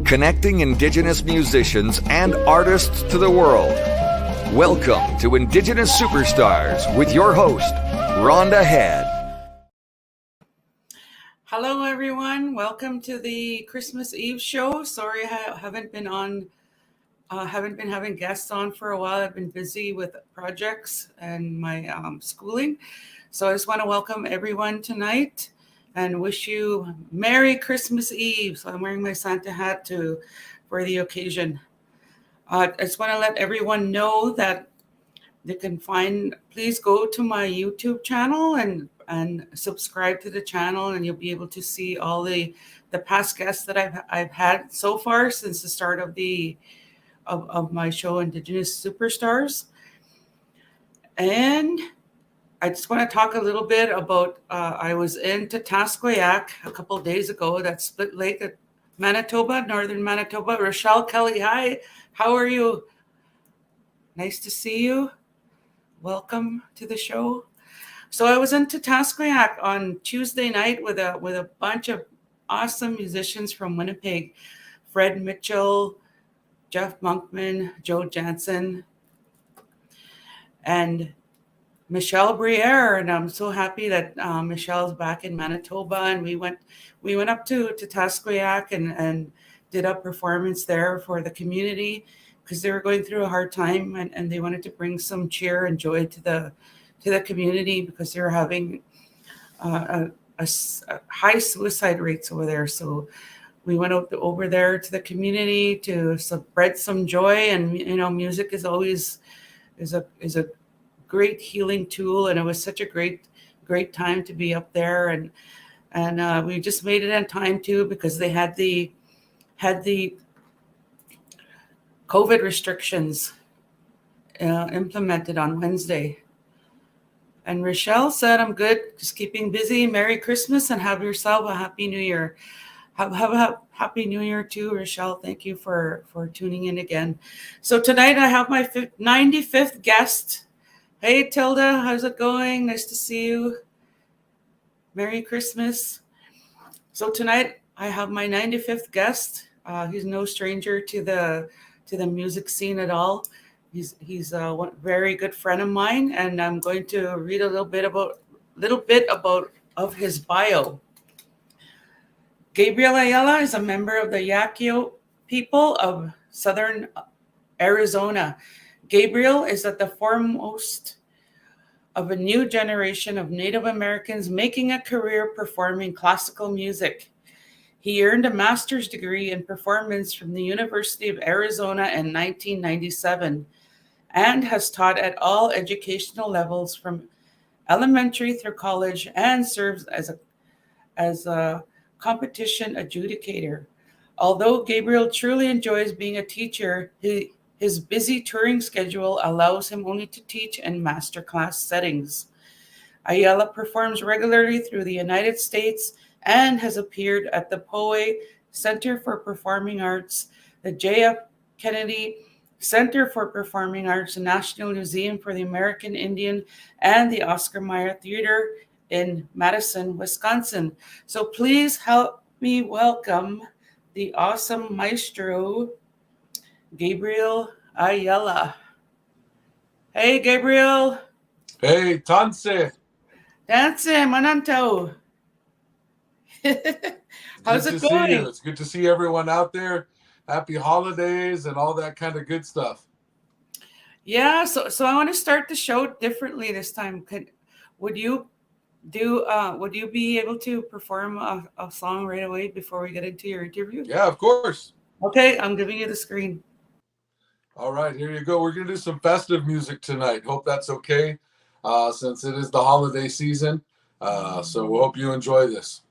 connecting Indigenous musicians and artists to the world. Welcome to Indigenous Superstars with your host, Rhonda Head. Hello, everyone. Welcome to the Christmas Eve show. Sorry, I haven't been having guests on for a while. I've been busy with projects and my schooling. So I just want to welcome everyone tonight and wish you Merry Christmas Eve. So I'm wearing my Santa hat for the occasion. I just want to let everyone know that they can please go to my YouTube channel and subscribe to the channel, and you'll be able to see all the past guests that I've had so far since the start of my show, Indigenous Superstars. And I just want to talk a little bit about, I was in Tatasquayak a couple of days ago, that split lake at Manitoba, northern Manitoba. Rochelle Kelly, hi, how are you? Nice to see you. Welcome to the show. So I was in Tatasquayak on Tuesday night with a bunch of awesome musicians from Winnipeg. Fred Mitchell, Jeff Monkman, Joe Jansen, and Michelle Briere, and I'm so happy that Michelle's back in Manitoba. And we went up to Tatasquayak and did a performance there for the community because they were going through a hard time, and they wanted to bring some cheer and joy to the community because they were having a high suicide rates over there. So we went over there to the community to spread some joy, and music is always a great healing tool, and it was such a great time to be up there, and we just made it in time too because they had the COVID restrictions implemented on Wednesday. And Rochelle said, "I'm good, just keeping busy. Merry Christmas and have yourself a Happy New Year." Have a Happy New Year too, Rochelle. Thank you for tuning in again. So tonight I have my 95th guest. Hey, Tilda, how's it going? Nice to see you. Merry Christmas. So tonight I have my 95th guest. He's no stranger to the music scene at all. He's a very good friend of mine, and I'm going to read a little bit of his bio. Gabriel Ayala is a member of the Yaqui people of southern Arizona. Gabriel is at the foremost of a new generation of Native Americans making a career performing classical music. He earned a master's degree in performance from the University of Arizona in 1997 and has taught at all educational levels from elementary through college and serves as a competition adjudicator. Although Gabriel truly enjoys being a teacher, his busy touring schedule allows him only to teach in masterclass settings. Ayala performs regularly through the United States and has appeared at the Poway Center for Performing Arts, the J.F. Kennedy Center for Performing Arts, the National Museum for the American Indian, and the Oscar Meyer Theater in Madison, Wisconsin. So please help me welcome the awesome maestro, Gabriel Ayala. Hey, Gabriel. Hey, Tanse. Dance, mananto. How's it going? It's good to see everyone out there. Happy holidays and all that kind of good stuff. Yeah, so I want to start the show differently this time. Would you be able to perform a song right away before we get into your interview? Yeah, of course. Okay, I'm giving you the screen. All right, here you go. We're going to do some festive music tonight. Hope that's okay, since it is the holiday season. So we hope you enjoy this.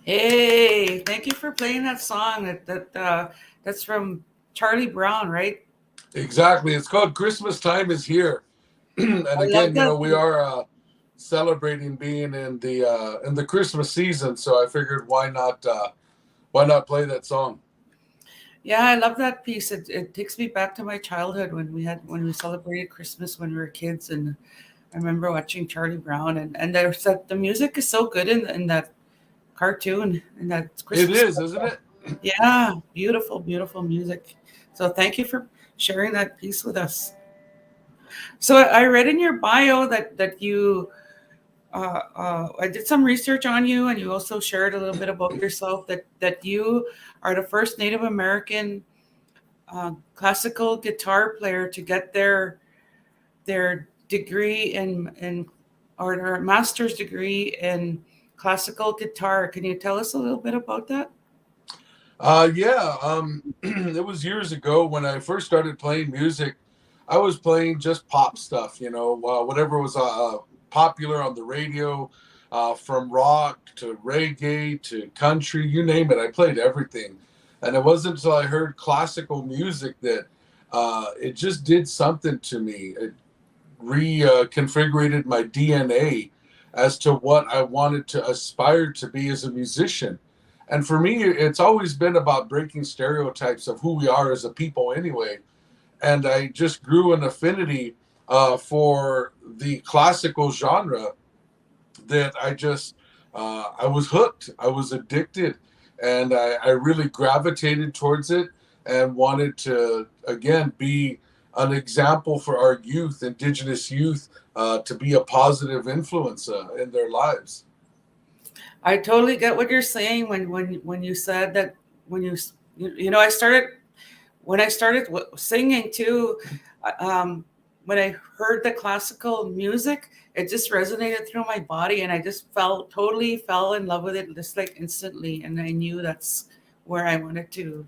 Hey, thank you for playing that song. That's from Charlie Brown, right? Exactly. It's called Christmas Time is Here. And I again, love you know, that. we are celebrating being in the Christmas season, so I figured why not play that song? Yeah, I love that piece. It takes me back to my childhood when we celebrated Christmas when we were kids, and I remember watching Charlie Brown, and there's the music is so good in that cartoon and that It Christmas is, isn't special. it? Yeah, beautiful, beautiful music. So thank you for sharing that piece with us. So I read in your bio that you I did some research on you, and you also shared a little bit about yourself that you are the first Native American classical guitar player to get their degree in or their master's degree in classical guitar. Can you tell us a little bit about that? Yeah. It was years ago when I first started playing music. I was playing just pop stuff, you know, whatever was popular on the radio, from rock to reggae to country, you name it. I played everything. And it wasn't until I heard classical music that it just did something to me. It reconfigured my DNA as to what I wanted to aspire to be as a musician. And for me, it's always been about breaking stereotypes of who we are as a people, anyway. And I just grew an affinity for the classical genre that I was hooked. I was addicted, and I really gravitated towards it and wanted to, again, be an example for our youth, Indigenous youth, to be a positive influence in their lives. I totally get what you're saying when you said that when you know I started when I started singing too. Um, when I heard the classical music, it just resonated through my body, and I just totally fell in love with it just like instantly. And I knew that's where I wanted to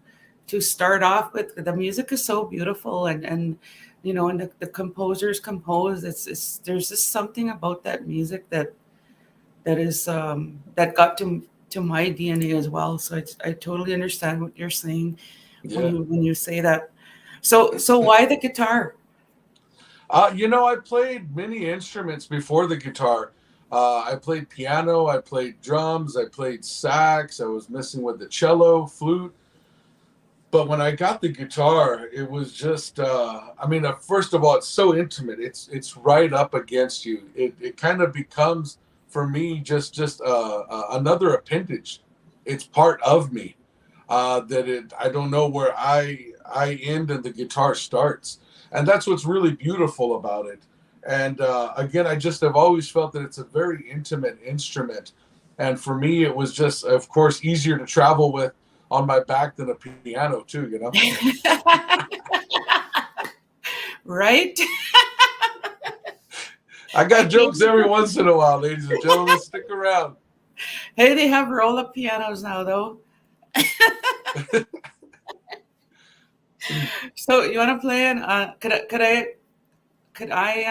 start off with. The music is so beautiful, and you know, and the composers compose. It's there's just something about that music that got to my DNA as well. So I totally understand what you're saying Yeah. when you say that. So why the guitar? You know, I played many instruments before the guitar. I played piano, I played drums, I played sax, I was messing with the cello, flute. But when I got the guitar, it was just, I mean, first of all, it's so intimate. It's right up against you. It kind of becomes, for me, just another appendage. It's part of me. I don't know where I end and the guitar starts, and that's what's really beautiful about it. And again, I just have always felt that it's a very intimate instrument, and for me, it was just, of course, easier to travel with on my back than a piano too. You know. Right? I got jokes every once in a while, ladies and gentlemen. Stick around. Hey, they have roll-up pianos now, though. So you want to play? And could I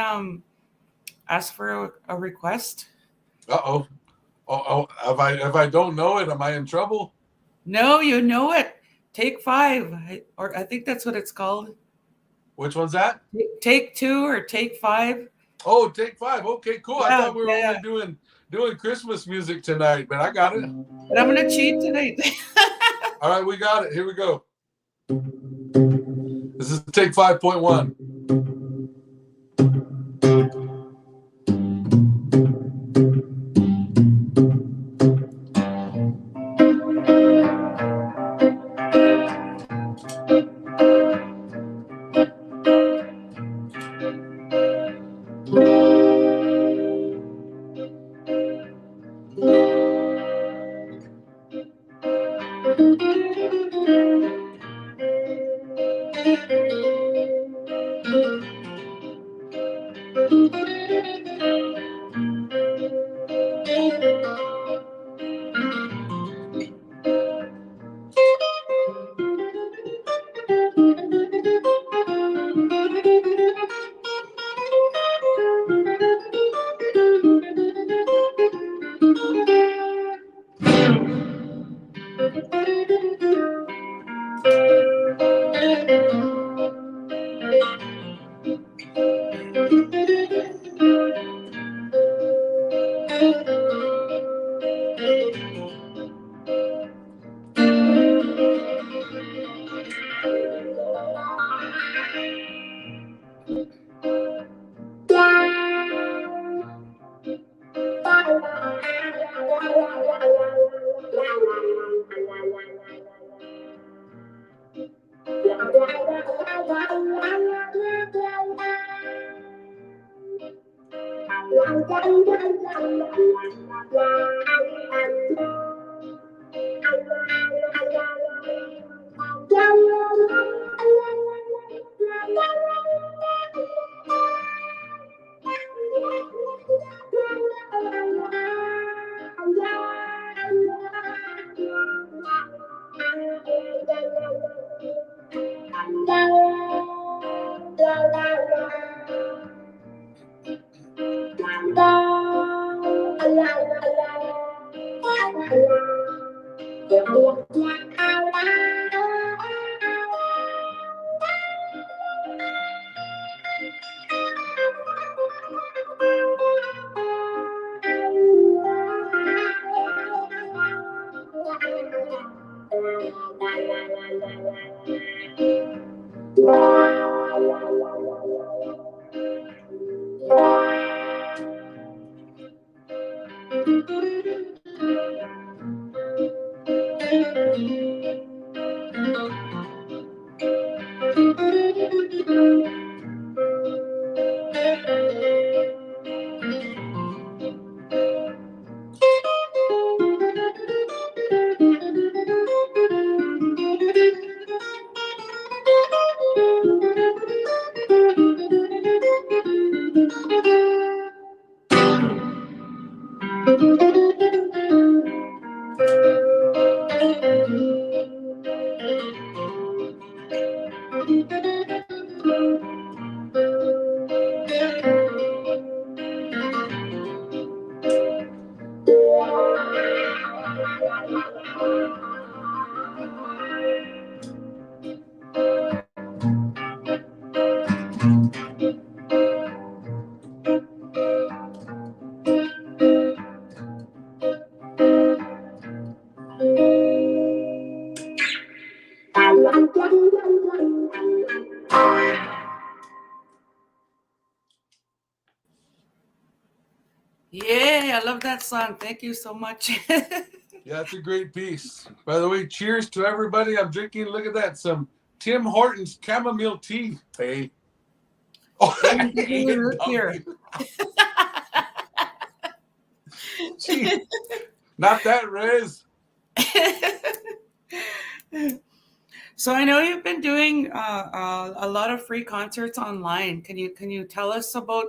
ask for a request? Uh-oh. Oh, if I don't know it, am I in trouble? No, you know it. Take 5, or I think that's what it's called. Which one's that? Take 2 or take 5. Oh, take 5. Okay, cool. Yeah, I thought we were yeah. only doing Christmas music tonight, but I got it. But I'm gonna cheat tonight. All right, we got it. Here we go. This is take 5.1. Yay, I love that song. Thank you so much. Yeah, it's a great piece. By the way, cheers to everybody. I'm drinking, look at that, some Tim Hortons chamomile tea. Hey. Oh, Here. Gee, not that, Rez. So I know you've been doing a lot of free concerts online. Can you tell us about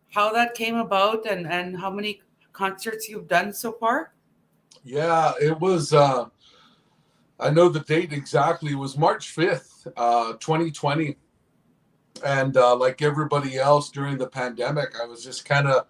how that came about and how many concerts you've done so far? Yeah, it was, I know the date exactly. It was March 5th, 2020. And like everybody else during the pandemic, I was just kind of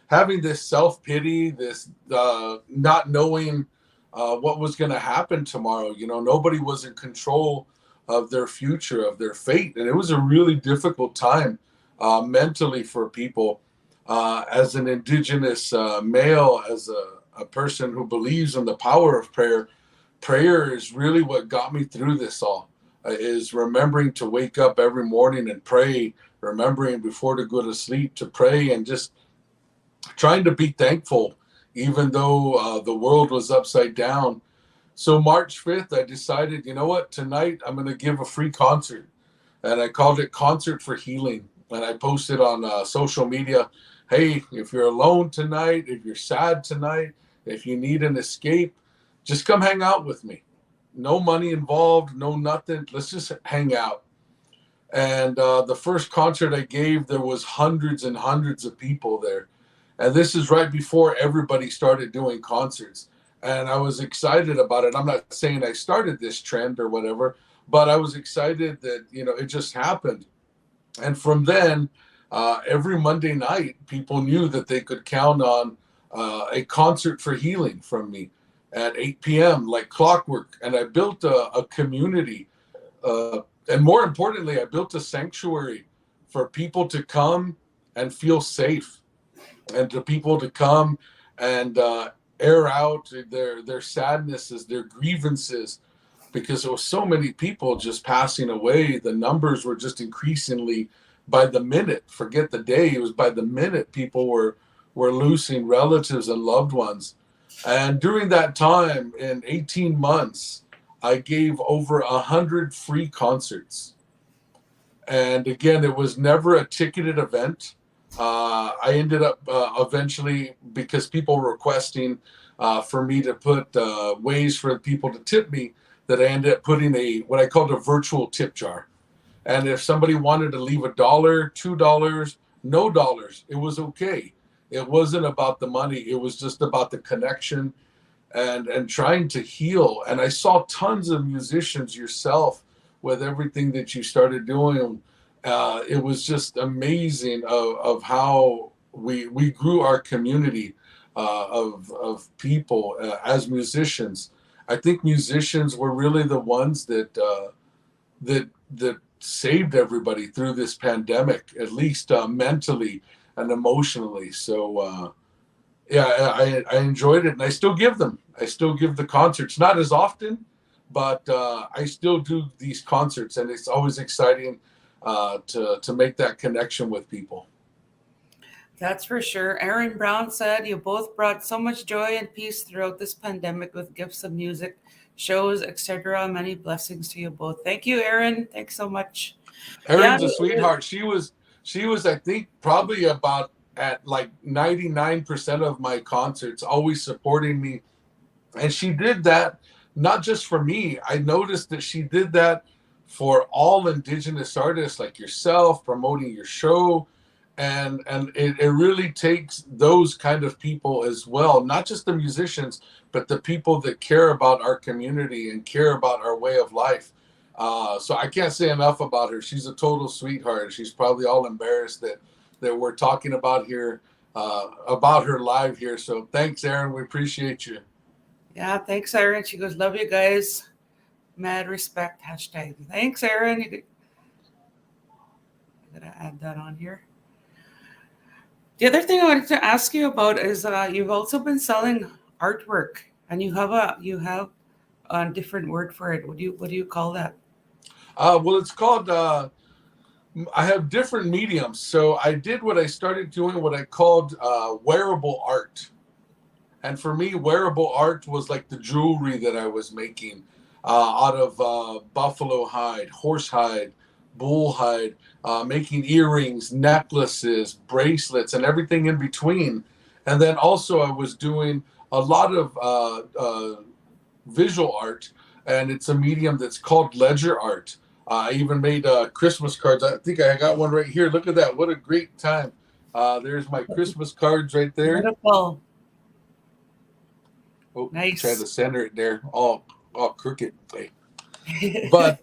having this self-pity, this not knowing what was going to happen tomorrow. You know, nobody was in control of their future, of their fate. And it was a really difficult time mentally for people. As an Indigenous male, as a person who believes in the power of prayer, prayer is really what got me through this all. Is remembering to wake up every morning and pray, remembering before to go to sleep to pray, and just trying to be thankful, even though the world was upside down. So March 5th, I decided, you know what, tonight I'm going to give a free concert. And I called it Concert for Healing. And I posted on social media, hey, if you're alone tonight, if you're sad tonight, if you need an escape, just come hang out with me. No money involved, no nothing. Let's just hang out. And the first concert I gave, there was hundreds and hundreds of people there. And this is right before everybody started doing concerts. And I was excited about it. I'm not saying I started this trend or whatever, but I was excited that, it just happened. And from then, every Monday night, people knew that they could count on a concert for healing from me at 8 p.m., like clockwork. And I built a community. And more importantly, I built a sanctuary for people to come and feel safe, and to people to come and air out their sadnesses, their grievances, because there were so many people just passing away. The numbers were just increasingly by the minute. Forget the day; it was by the minute. People were losing relatives and loved ones. And during that time, in 18 months, I gave over 100 free concerts. And again, it was never a ticketed event. I ended up eventually, because people were requesting for me to put ways for people to tip me, that I ended up putting what I called a virtual tip jar. And if somebody wanted to leave $1, $2, no dollars, it was okay. It wasn't about the money. It was just about the connection and trying to heal. And I saw tons of musicians, yourself, with everything that you started doing. It was just amazing of how we grew our community of people as musicians. I think musicians were really the ones that saved everybody through this pandemic, at least mentally and emotionally. So I enjoyed it, and I still give them. I still give the concerts, not as often, but I still do these concerts, and it's always exciting to make that connection with people. That's for sure. Aaron Brown said, "You both brought so much joy and peace throughout this pandemic with gifts of music, shows, etc. Many blessings to you both." Thank you, Aaron. Thanks so much. Erin's a sweetheart. She was, I think, probably about at like 99% of my concerts, always supporting me. And she did that not just for me. I noticed that she did that for all Indigenous artists like yourself, promoting your show. And it really takes those kind of people as well, not just the musicians, but the people that care about our community and care about our way of life. So I can't say enough about her. She's a total sweetheart. She's probably all embarrassed that we're talking about her live here. So thanks, Aaron. We appreciate you. Yeah, thanks, Aaron. She goes, "Love you guys. Mad respect. Hashtag." Thanks, Aaron. I'm gonna add that on here. The other thing I wanted to ask you about is you've also been selling artwork, and you have a different word for it. What do you call that? Well, it's called. I have different mediums. So I did what I started doing, what I called wearable art. And for me, wearable art was like the jewelry that I was making out of buffalo hide, horse hide, bull hide, making earrings, necklaces, bracelets, and everything in between. And then also I was doing a lot of visual art, and it's a medium that's called ledger art. I even made Christmas cards. I think I got one right here. Look at that. What a great time. There's my Christmas cards right there. Beautiful. Oh, nice. Try to center it there. All crooked. But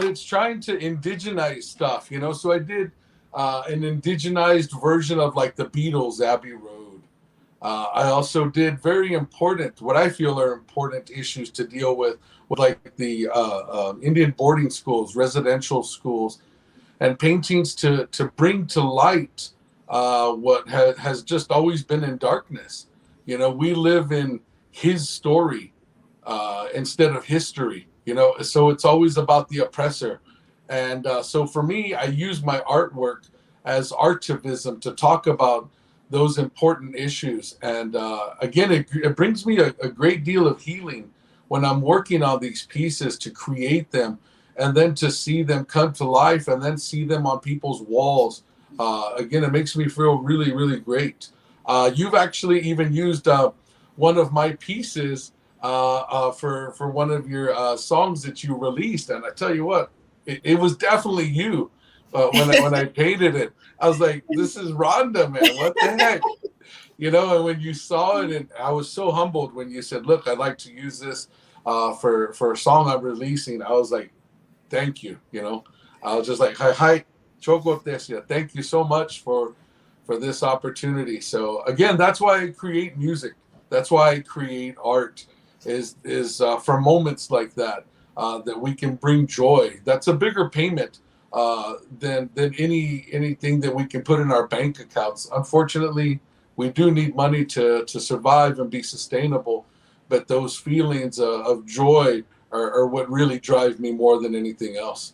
it's trying to indigenize stuff, So I did an indigenized version of like the Beatles' Abbey Road. I also did very important, what I feel are important issues to deal with like the Indian boarding schools, residential schools, and paintings to bring to light what has just always been in darkness. We live in his story instead of history, so it's always about the oppressor. And so for me, I use my artwork as artivism to talk about those important issues. And again, it brings me a great deal of healing when I'm working on these pieces to create them, and then to see them come to life and then see them on people's walls. Again, it makes me feel really, really great. You've actually even used one of my pieces for one of your songs that you released. And I tell you what, it was definitely you. When I painted it, I was like, this is Rhonda, man. What the heck? And when you saw it, and I was so humbled when you said, look, I'd like to use this for a song I'm releasing. I was like, thank you. I was just like, hi, Choco Tesia. Thank you so much for this opportunity. So again, that's why I create music. That's why I create art is for moments like that, that we can bring joy. That's a bigger payment than anything that we can put in our bank accounts. Unfortunately, we do need money to survive and be sustainable, but those feelings of joy are what really drive me more than anything else.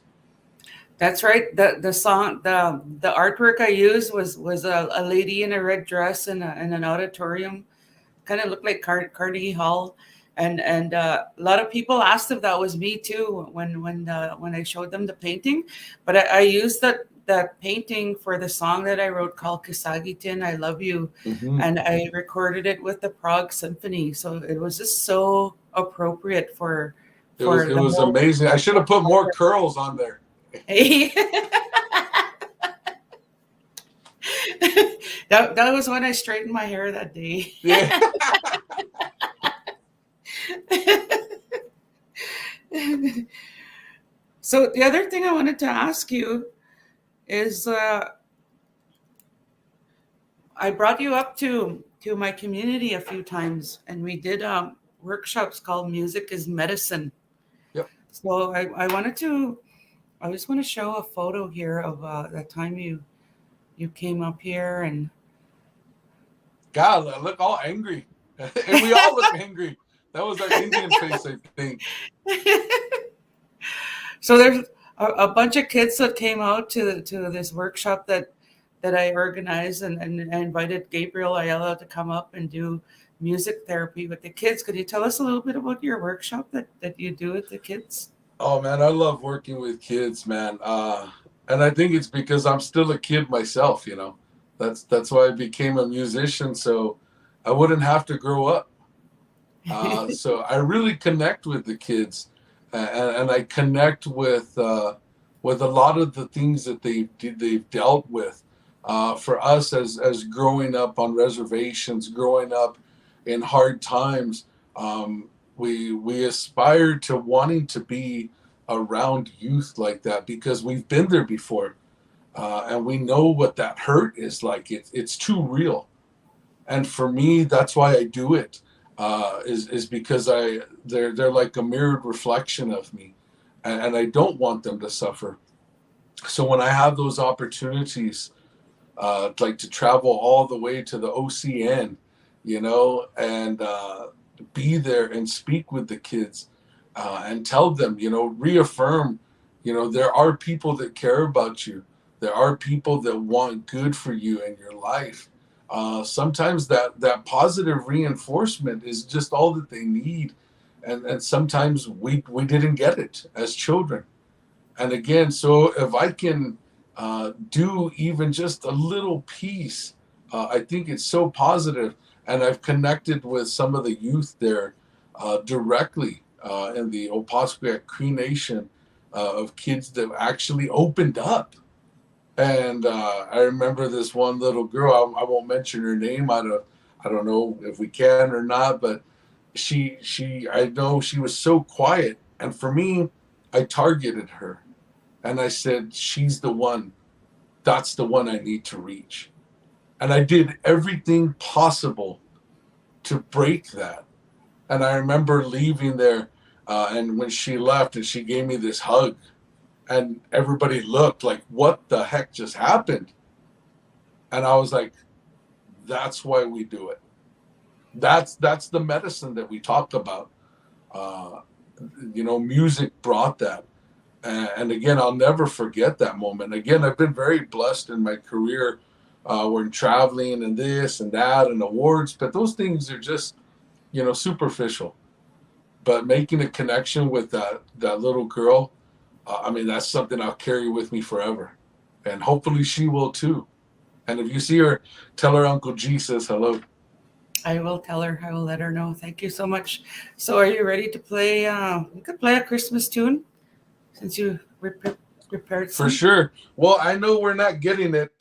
That's right. The song, the artwork I used was a lady in a red dress in an auditorium, kind of looked like Carnegie Hall, and a lot of people asked if that was me too when I showed them the painting, but I used that painting for the song that I wrote called Kisagitin, I Love You, and I recorded it with the Prague Symphony, so it was just so appropriate for. It was amazing. I should have put more curls on there. That was when I straightened my hair that day. Yeah. So the other thing I wanted to ask you is, I brought you up to my community a few times, and we did workshops called Music is Medicine. Yep. So I just want to show a photo here of that time you came up here, and God, I look all angry. And we all look angry. That was our Indian face, I think. So there's a bunch of kids that came out to this workshop that I organized, and I invited Gabriel Ayala to come up and do music therapy with the kids. Could you tell us a little bit about your workshop that you do with the kids? Oh man, I love working with kids, man. And I think it's because I'm still a kid myself, That's why I became a musician, so I wouldn't have to grow up. So I really connect with the kids, and I connect with a lot of the things that they've dealt with. For us as growing up on reservations, growing up in hard times, we aspire to wanting to be around youth like that because we've been there before, and we know what that hurt is like. It's too real, and for me, that's why I do it. Is because they're like a mirrored reflection of me, and I don't want them to suffer. So when I have those opportunities, like to travel all the way to the OCN, and be there and speak with the kids, and tell them, reaffirm, there are people that care about you. There are people that want good for you in your life. Sometimes that positive reinforcement is just all that they need. And sometimes we didn't get it as children. And again, so if I can do even just a little piece, I think it's so positive. And I've connected with some of the youth there directly in the Opaskwayak Cree Nation of kids that actually opened up. And I remember this one little girl, I won't mention her name. I don't know if we can or not, but I know she was so quiet. And for me, I targeted her. And I said, she's the one. That's the one I need to reach. And I did everything possible to break that. And I remember leaving there, and when she left and she gave me this hug, and everybody looked like, what the heck just happened? And I was like, that's why we do it. That's the medicine that we talk about. Music brought that. And again, I'll never forget that moment. Again, I've been very blessed in my career. We're traveling and this and that and awards, but those things are just, superficial. But making a connection with that little girl, that's something I'll carry with me forever. And hopefully she will too. And if you see her, tell her Uncle G says hello. I will tell her. I will let her know. Thank you so much. So are you ready to play? We could play a Christmas tune since you prepared For some? sure. Well, I know we're not getting it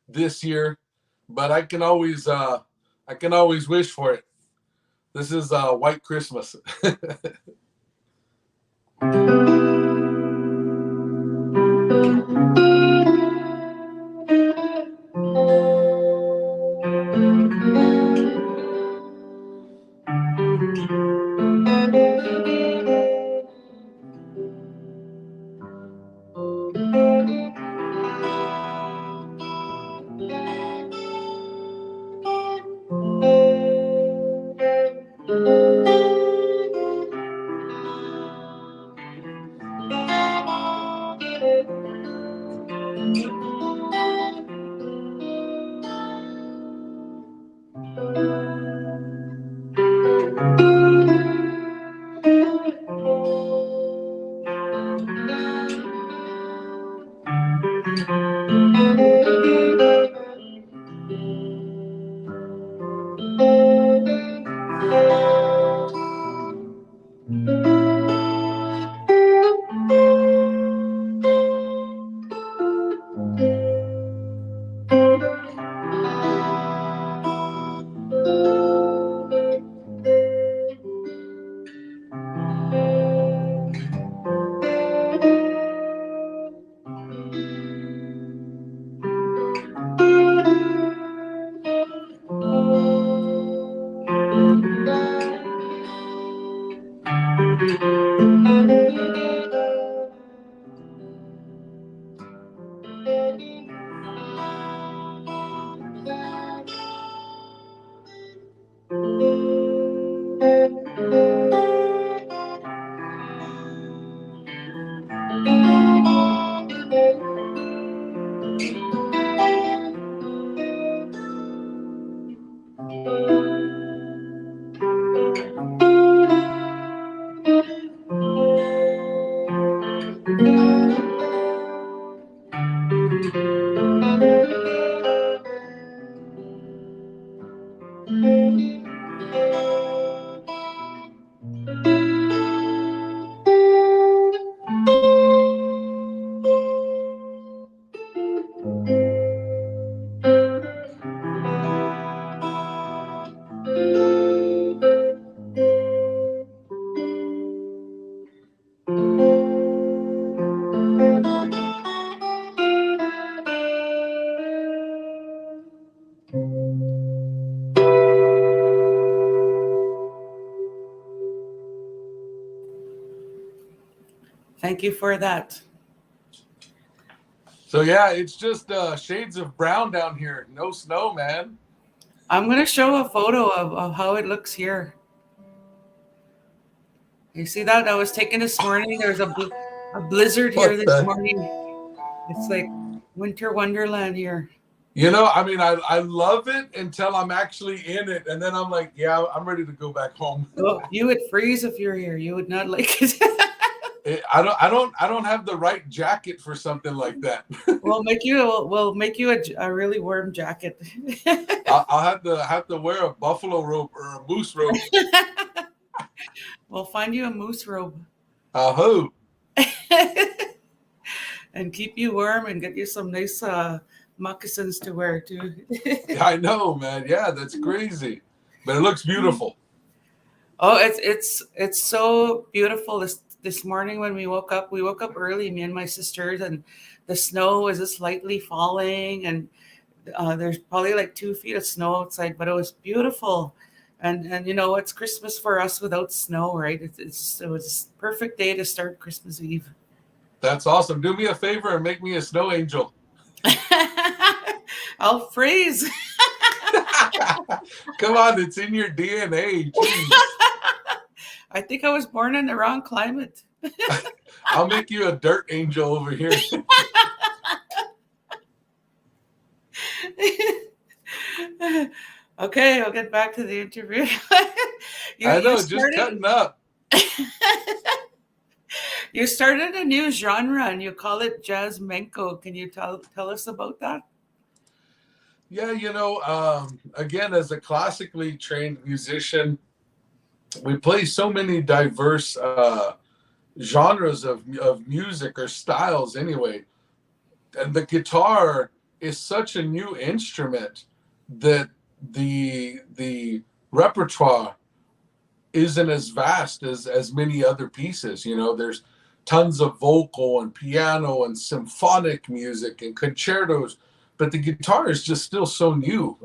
this year, but I can always wish for it. This is White Christmas. Thank you for that. So yeah, it's just shades of brown down here. No snow, man. I'm going to show a photo of how it looks here. You see that? I was taken this morning. There's a blizzard here this morning. It's like winter wonderland here. You know, I mean, I love it until I'm actually in it, and then I'm like, yeah, I'm ready to go back home. Oh, you would freeze if you're here. You would not like it. I don't have the right jacket for something like that. We'll make you a really warm jacket. I'll have to wear a buffalo robe or a moose robe. We'll find you a moose robe. Ahoo. And keep you warm and get you some nice moccasins to wear too. I know, man. Yeah, that's crazy, but it looks beautiful. Oh, it's so beautiful. This morning when we woke up early, me and my sisters, and the snow was just lightly falling, and there's probably like 2 feet of snow outside, but it was beautiful. And you know, it's Christmas for us without snow, right? It was a perfect day to start Christmas Eve. That's awesome. Do me a favor and make me a snow angel. I'll freeze. Come on, it's in your DNA. Jeez. I think I was born in the wrong climate. I'll make you a dirt angel over here. Okay, I'll get back to the interview. I know, just cutting up. You started a new genre and you call it jazzmenko. Can you tell us about that? Yeah, you know, again, as a classically trained musician, we play so many diverse genres of music or styles anyway. And the guitar is such a new instrument that the repertoire isn't as vast as many other pieces. You know, there's tons of vocal and piano and symphonic music and concertos, but the guitar is just still so new.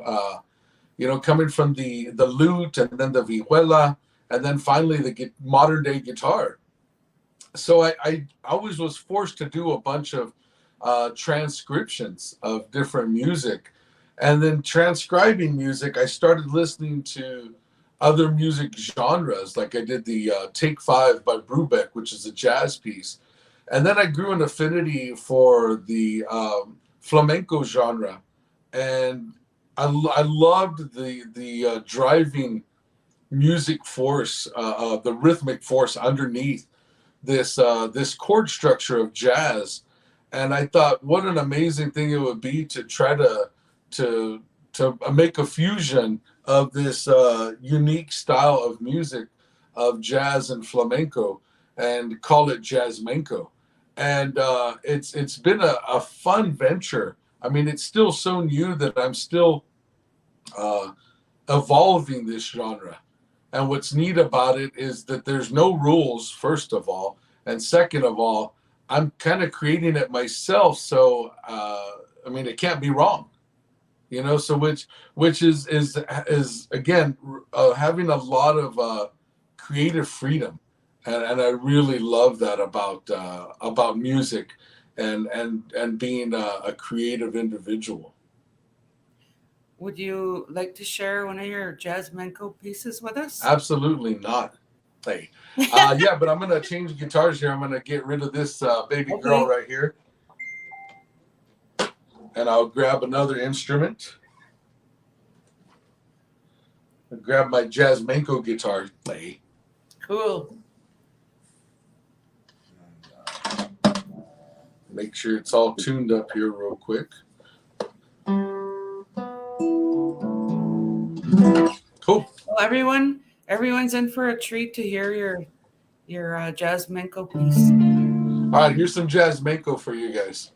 You know, coming from the lute and then the vihuela and then finally the modern day guitar. So I always was forced to do a bunch of transcriptions of different music. And then transcribing music, I started listening to other music genres. Like I did the Take 5 by Brubeck, which is a jazz piece. And then I grew an affinity for the flamenco genre. And I loved the driving music force, the rhythmic force underneath this chord structure of jazz. And I thought, what an amazing thing it would be to try to make a fusion of this unique style of music of jazz and flamenco and call it jazzmenco. And it's been a fun venture. I mean, it's still so new that I'm still evolving this genre. And what's neat about it is that there's no rules, first of all. And second of all, I'm kind of creating it myself. So, I mean, it can't be wrong, you know, so which is again, having a lot of creative freedom. And I really love that about music and being a creative individual. Would you like to share one of your jazzmenco pieces with us? Absolutely not. Hey, yeah, but I'm gonna change guitars here. I'm gonna get rid of this baby girl right here, and I'll grab another instrument. I'll grab my jazzmenco guitar. Hey. Cool. Make sure it's all tuned up here real quick. Cool. Well, everyone's in for a treat to hear your jazzmenco piece. All right, here's some jazzmenco for you guys.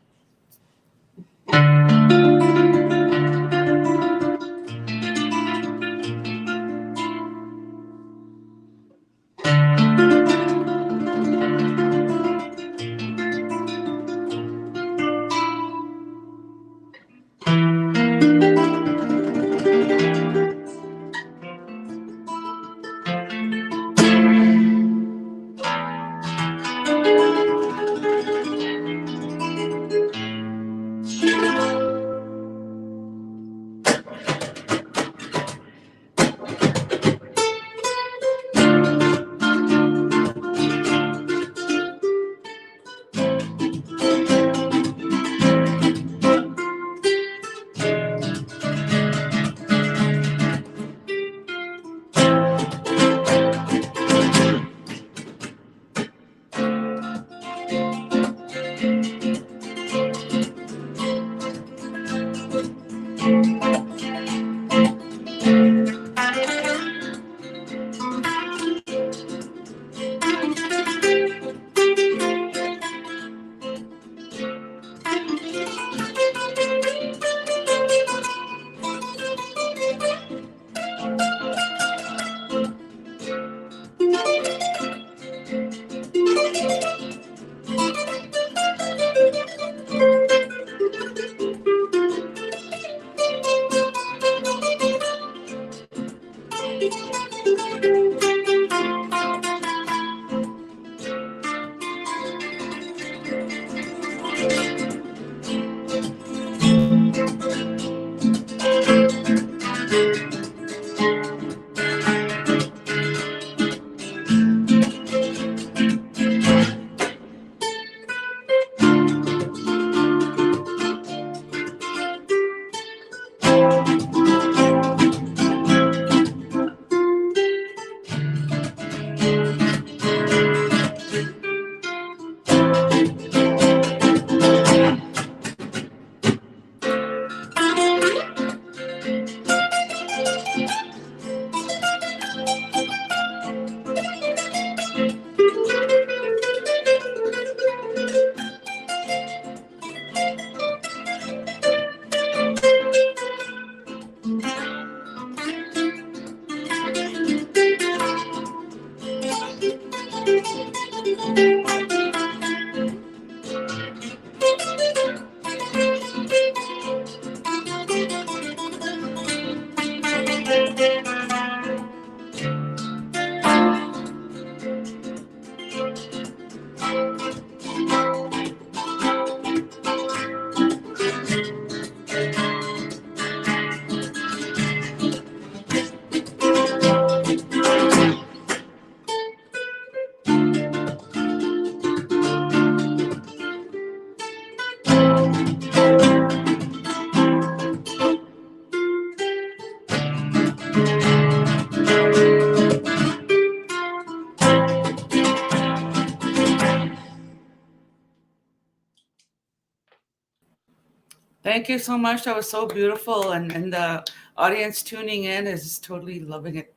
Thank you so much. That was so beautiful, and the audience tuning in is totally loving it.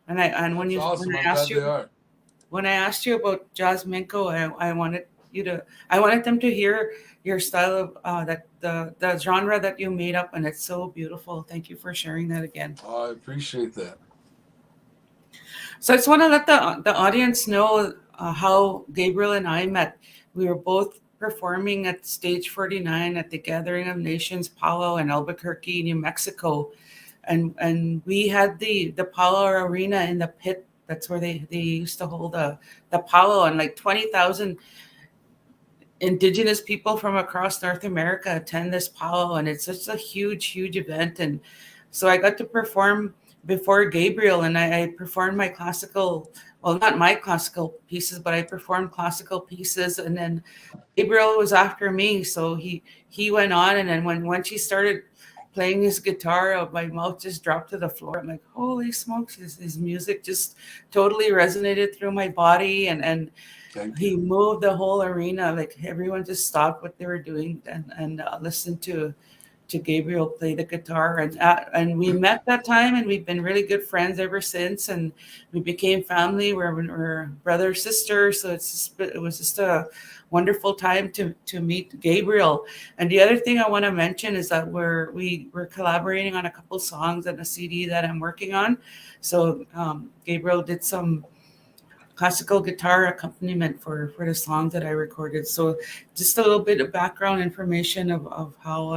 And when That's you awesome. I'm glad they are. when I asked you about Jazz Minko, I wanted them to hear your style of that the genre that you made up, and it's so beautiful. Thank you for sharing that again. I appreciate that. So I just want to let the audience know how Gabriel and I met. We were both performing at Stage 49 at the Gathering of Nations Powwow in Albuquerque, New Mexico, and we had the powwow arena in the pit. That's where they used to hold the powwow, and like 20,000 Indigenous people from across North America attend this powwow, and it's such a huge event. And so I got to perform before Gabriel, and I performed my classical, well, not my classical pieces, but I performed classical pieces, and then Gabriel was after me, so he went on, and then when she started playing his guitar, my mouth just dropped to the floor. I'm like, holy smokes, his music just totally resonated through my body, and he moved the whole arena. Like everyone just stopped what they were doing and listened to Gabriel play the guitar. And we met that time, and we've been really good friends ever since. And we became family. We're brother sister. So it was just a wonderful time to meet Gabriel. And the other thing I want to mention is that we're collaborating on a couple songs and a CD that I'm working on. So Gabriel did some classical guitar accompaniment for the songs that I recorded. So just a little bit of background information of how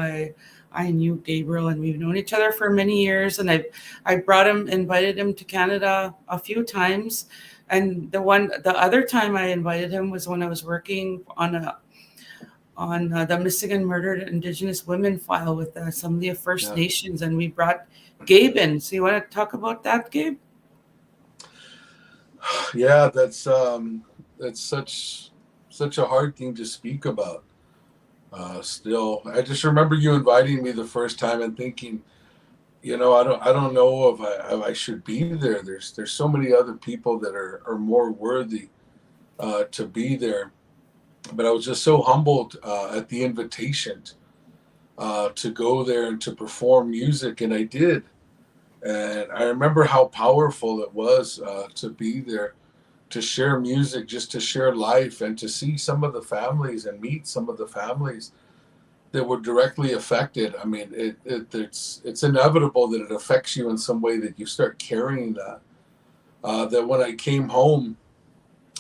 I knew Gabriel, and we've known each other for many years. And I invited him to Canada a few times. And the other time I invited him was when I was working on the missing and murdered Indigenous women file with some of the First Nations, and we brought Gabe in. So you want to talk about that, Gabe? Yeah, that's such a hard thing to speak about. Still, I just remember you inviting me the first time and thinking, I don't know if I should be there. There's so many other people that are more worthy to be there. But I was just so humbled at the invitation to go there and to perform music, and I did. And I remember how powerful it was to be there, to share music, just to share life, and to see some of the families and meet some of the families that were directly affected. I mean, it's inevitable that it affects you in some way, that you start carrying that. That when I came home,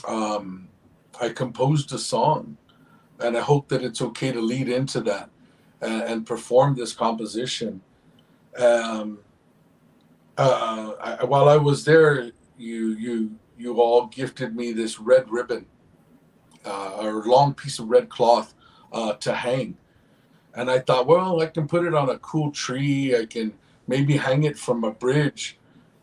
I composed a song, and I hope that it's okay to lead into that and perform this composition. While I was there, you all gifted me this red ribbon, or long piece of red cloth to hang. And I thought, well, I can put it on a cool tree. I can maybe hang it from a bridge.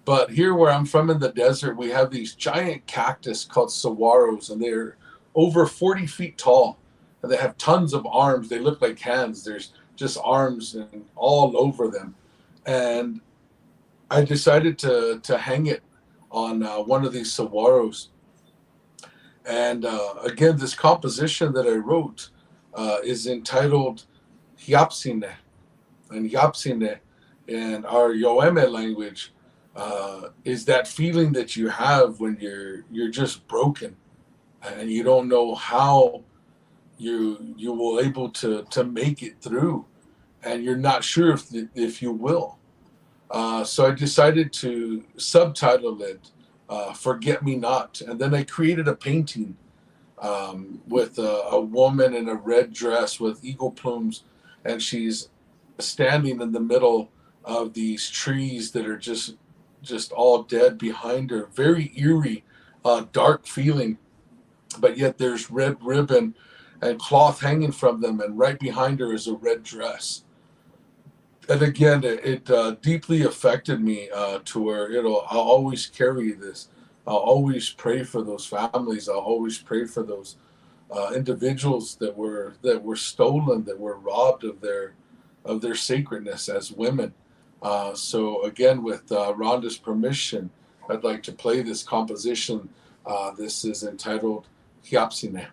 But here where I'm from in the desert, we have these giant cactus called saguaros, and they're over 40 feet tall. And they have tons of arms. They look like hands. There's just arms and all over them. And I decided to hang it on one of these saguaros. And again, this composition that I wrote is entitled Yapsine. And Yapsine in our Yoeme language is that feeling that you have when you're just broken and you don't know how you will able to make it through, and you're not sure if you will. So I decided to subtitle it Forget Me Not. And then I created a painting with a woman in a red dress with eagle plumes, and she's standing in the middle of these trees that are just all dead behind her. Very eerie, dark feeling, but yet there's red ribbon and cloth hanging from them, and right behind her is a red dress. And again, it deeply affected me to where I'll always carry this. I'll always pray for those families. I'll always pray for those individuals that were stolen, that were robbed of their sacredness as women. So again, with Rhonda's permission, I'd like to play this composition. This is entitled Yapsine.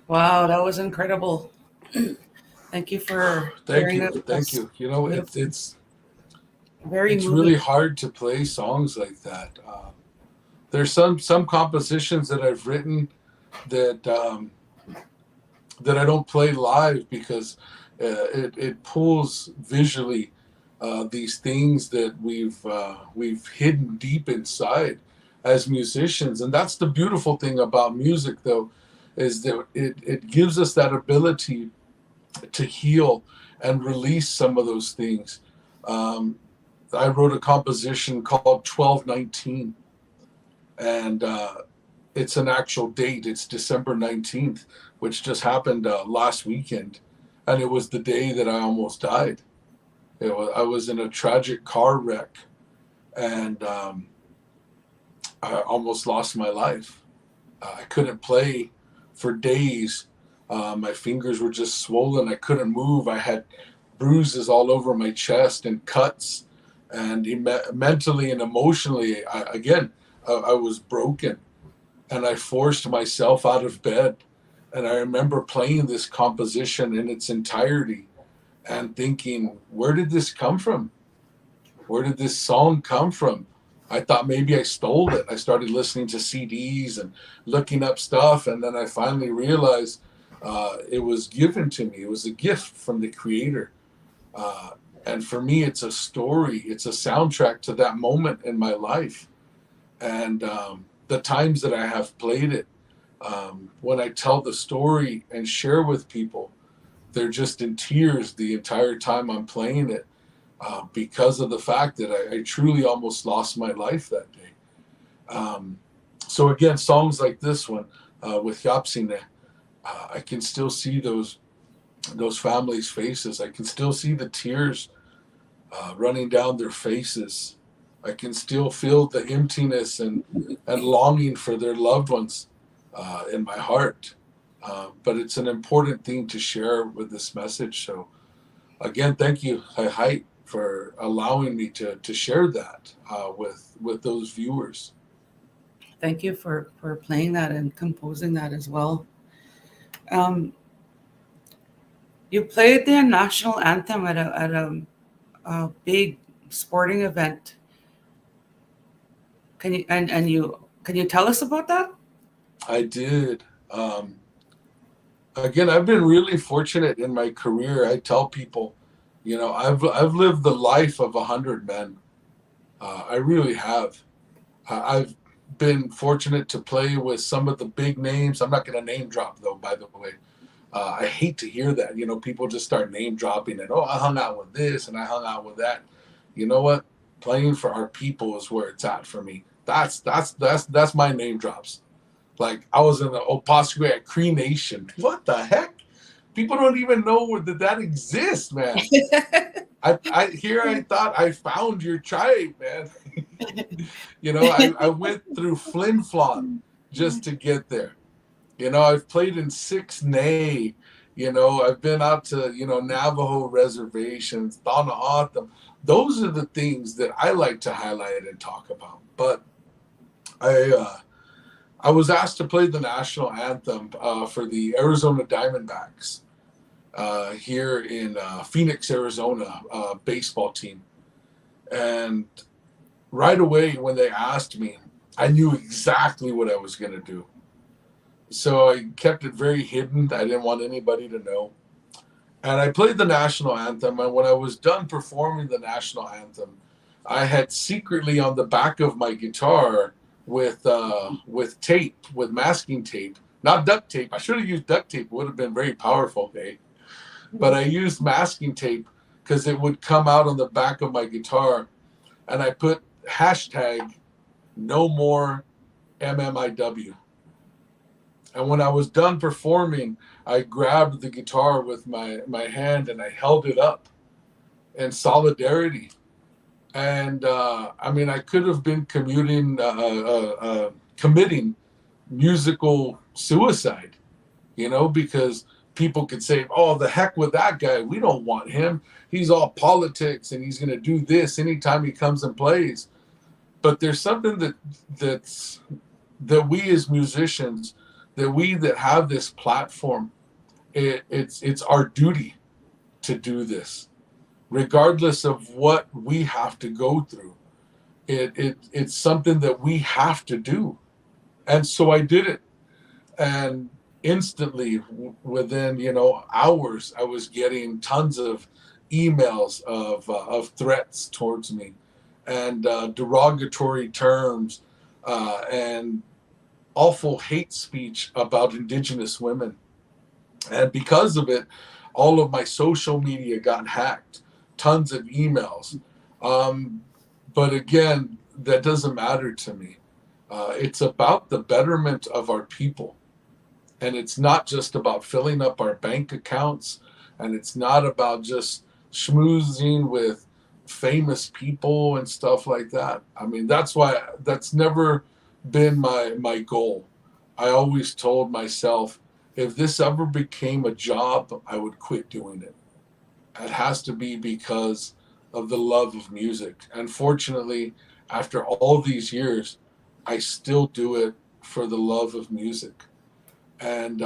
Wow, that was incredible. Thank you for Thank sharing you, that with thank us. you. You know, Beautiful. it's Very it's moving. really hard to play songs like that. There's some compositions that I've written that that I don't play live because it pulls visually these things that we've hidden deep inside as musicians, and that's the beautiful thing about music, though, is that it gives us that ability to heal and release some of those things. Um, I wrote a composition called 1219, and it's an actual date. It's December 19th, which just happened last weekend. And it was the day that I almost died. I was in a tragic car wreck, and I almost lost my life. I couldn't play for days. My fingers were just swollen. I couldn't move. I had bruises all over my chest and cuts. And mentally and emotionally, I was broken. And I forced myself out of bed. And I remember playing this composition in its entirety and thinking, where did this come from? Where did this song come from? I thought maybe I stole it. I started listening to CDs and looking up stuff, and then I finally realized it was given to me. It was a gift from the Creator. And for me, it's a story. It's a soundtrack to that moment in my life. And the times that I have played it, when I tell the story and share with people, they're just in tears the entire time I'm playing it, because of the fact that I truly almost lost my life that day. So again, songs like this one with Yapsine, I can still see those families' faces. I can still see the tears running down their faces. I can still feel the emptiness and longing for their loved ones in my heart. But it's an important thing to share with this message. So again, thank you, Height, for allowing me to share that with those viewers. Thank you for playing that and composing that as well. You played the national anthem at a big sporting event. Can you tell us about that? I did. Again, I've been really fortunate in my career. I tell people, I've lived the life of 100 men. I really have. I've been fortunate to play with some of the big names. I'm not going to name drop, though, by the way. I hate to hear that. People just start name dropping and, I hung out with this and I hung out with that. You know what? Playing for our people is where it's at for me. That's my name drops. Like, I was in the Opascue at Cree Nation. What the heck? People don't even know that exists, man. I thought I found your tribe, man. I went through Flin Flon just to get there. I've played in 6 I've been out to, Navajo reservations, Thanahatham. Those are the things that I like to highlight and talk about. But I was asked to play the national anthem for the Arizona Diamondbacks here in Phoenix, Arizona, baseball team. And right away when they asked me, I knew exactly what I was going to do. So I kept it very hidden. I didn't want anybody to know. And I played the national anthem. And when I was done performing the national anthem, I had secretly on the back of my guitar with tape, with masking tape, not duct tape. I should have used duct tape. It would have been very powerful, okay? But I used masking tape because it would come out on the back of my guitar. And I put hashtag no more MMIW. And when I was done performing, I grabbed the guitar with my hand and I held it up in solidarity. And I could have been committing musical suicide, because people could say, oh, the heck with that guy. We don't want him. He's all politics and he's going to do this anytime he comes and plays. But there's something that we as musicians, that have this platform, it's our duty to do this, regardless of what we have to go through. It's something that we have to do. And so I did it. And instantly, within hours, I was getting tons of emails of threats towards me and derogatory terms and awful hate speech about Indigenous women. And because of it, all of my social media got hacked, tons of emails. But again, that doesn't matter to me. It's about the betterment of our people. And it's not just about filling up our bank accounts. And it's not about just schmoozing with famous people and stuff like that. That's never been my goal. I always told myself, if this ever became a job, I would quit doing it. It has to be because of the love of music. And fortunately, after all these years, I still do it for the love of music. And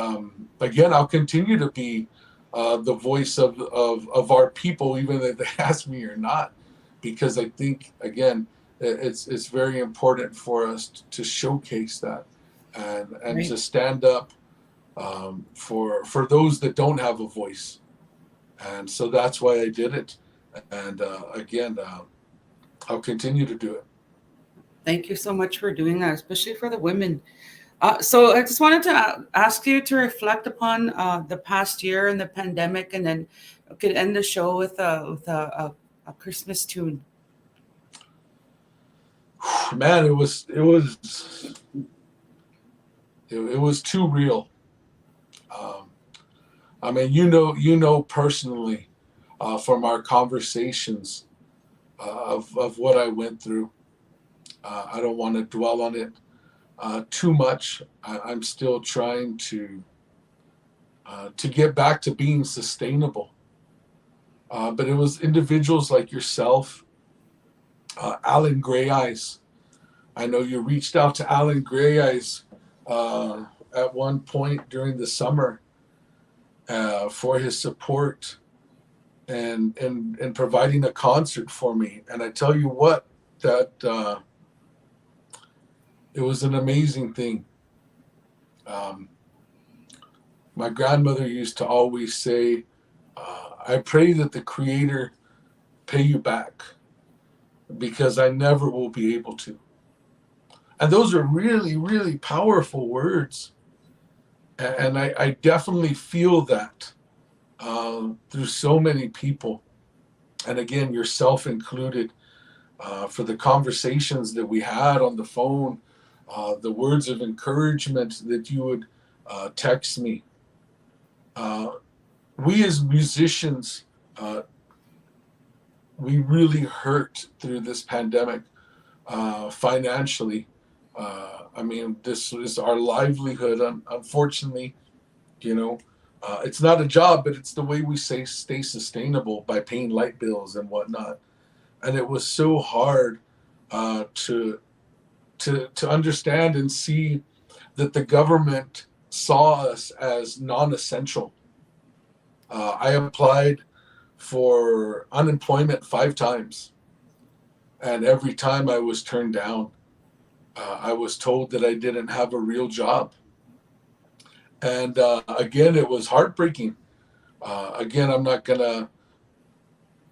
again, I'll continue to be the voice of our people, even if they ask me or not, because I think, again, it's very important for us to showcase that and Right. to stand up for those that don't have a voice. And so that's why I did it. And again, I'll continue to do it. Thank you so much for doing that, especially for the women. So I just wanted to ask you to reflect upon the past year and the pandemic, and then we could end the show with a Christmas tune. Man, it was too real. I mean, you know personally from our conversations of what I went through. I don't want to dwell on it too much. I'm still trying to get back to being sustainable. But it was individuals like yourself, Alan Gray Eyes. I know you reached out to Alan Gray Eyes at one point during the summer for his support and providing a concert for me. And I tell you what, that it was an amazing thing. My grandmother used to always say, I pray that the Creator pay you back because I never will be able to. And those are really, really powerful words. And I definitely feel that through so many people. And again, yourself included, for the conversations that we had on the phone, the words of encouragement that you would text me. We as musicians, we really hurt through this pandemic financially. I mean, this is our livelihood. Unfortunately, it's not a job, but it's the way we stay sustainable by paying light bills and whatnot. And it was so hard to understand and see that the government saw us as non-essential. I applied for unemployment 5 times, and every time I was turned down. I was told that I didn't have a real job. And again, it was heartbreaking. Again, I'm not going to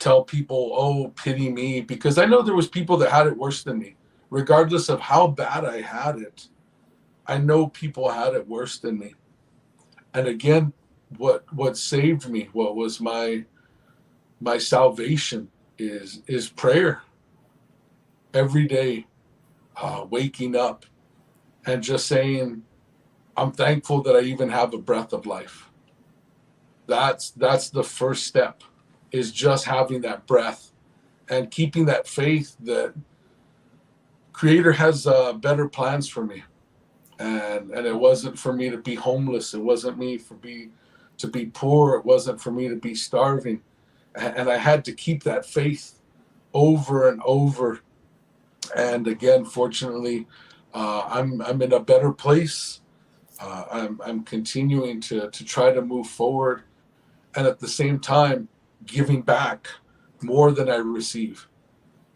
tell people, oh, pity me, because I know there was people that had it worse than me. Regardless of how bad I had it, I know people had it worse than me. And again, what saved me, what was my salvation is prayer. Every day, waking up and just saying, I'm thankful that I even have a breath of life. That's the first step, is just having that breath and keeping that faith that Creator has better plans for me. And it wasn't for me to be homeless. It wasn't me to be poor. It wasn't for me to be starving. And I had to keep that faith over and over. And again, fortunately, I'm in a better place. I'm continuing to try to move forward, and at the same time, giving back more than I receive.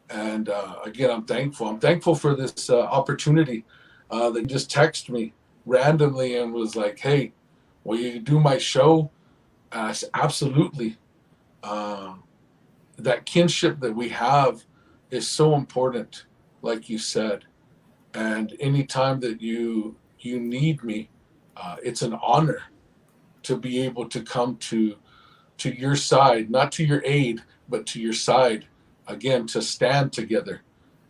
And again, I'm thankful. I'm thankful for this opportunity that just texted me randomly and was like, "Hey, will you do my show?" I said, absolutely. That kinship that we have is so important, like you said. And anytime that you need me, it's an honor to be able to come to your side, not to your aid, but to your side, again, to stand together.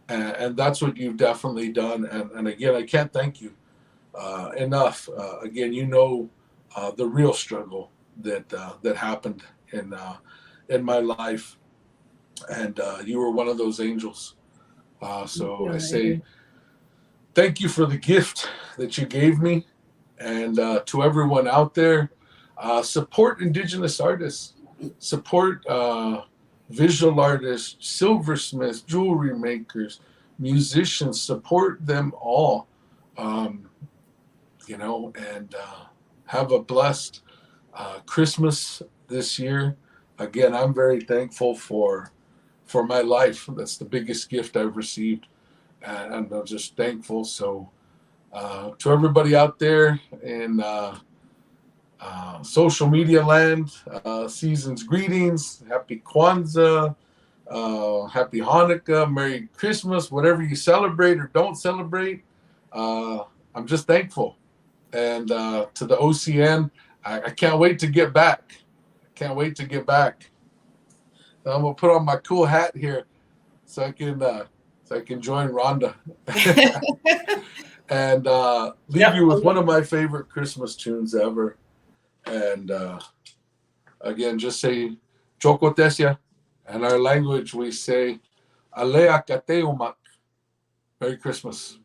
And that's what you've definitely done. And again, I can't thank you enough. Again, the real struggle that happened in my life. And you were one of those angels. So I say thank you for the gift that you gave me. And to everyone out there, support Indigenous artists, support visual artists, silversmiths, jewelry makers, musicians, support them all, and have a blessed Christmas this year. Again, I'm very thankful for for my life. That's the biggest gift I've received, and I'm just thankful. So to everybody out there in social media land, season's greetings, happy Kwanzaa, happy Hanukkah, Merry Christmas, whatever you celebrate or don't celebrate. I'm just thankful. And to the OCN, I can't wait to get back. Can't wait to get back. I'm gonna put on my cool hat here so I can join Rhonda and leave you with one of my favorite Christmas tunes ever. And again, just say Chokotesia. In our language, we say Alea Kateumak. Merry Christmas.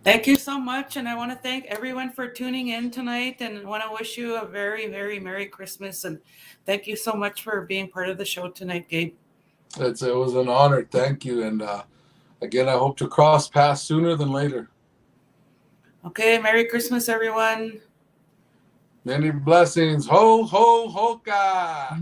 Thank you so much. And I want to thank everyone for tuning in tonight, and I want to wish you a very, very Merry Christmas. And thank you so much for being part of the show tonight, Gabe. It was an honor. Thank you. And again, I hope to cross paths sooner than later. Okay. Merry Christmas, everyone. Many blessings. Ho, ho, hoka.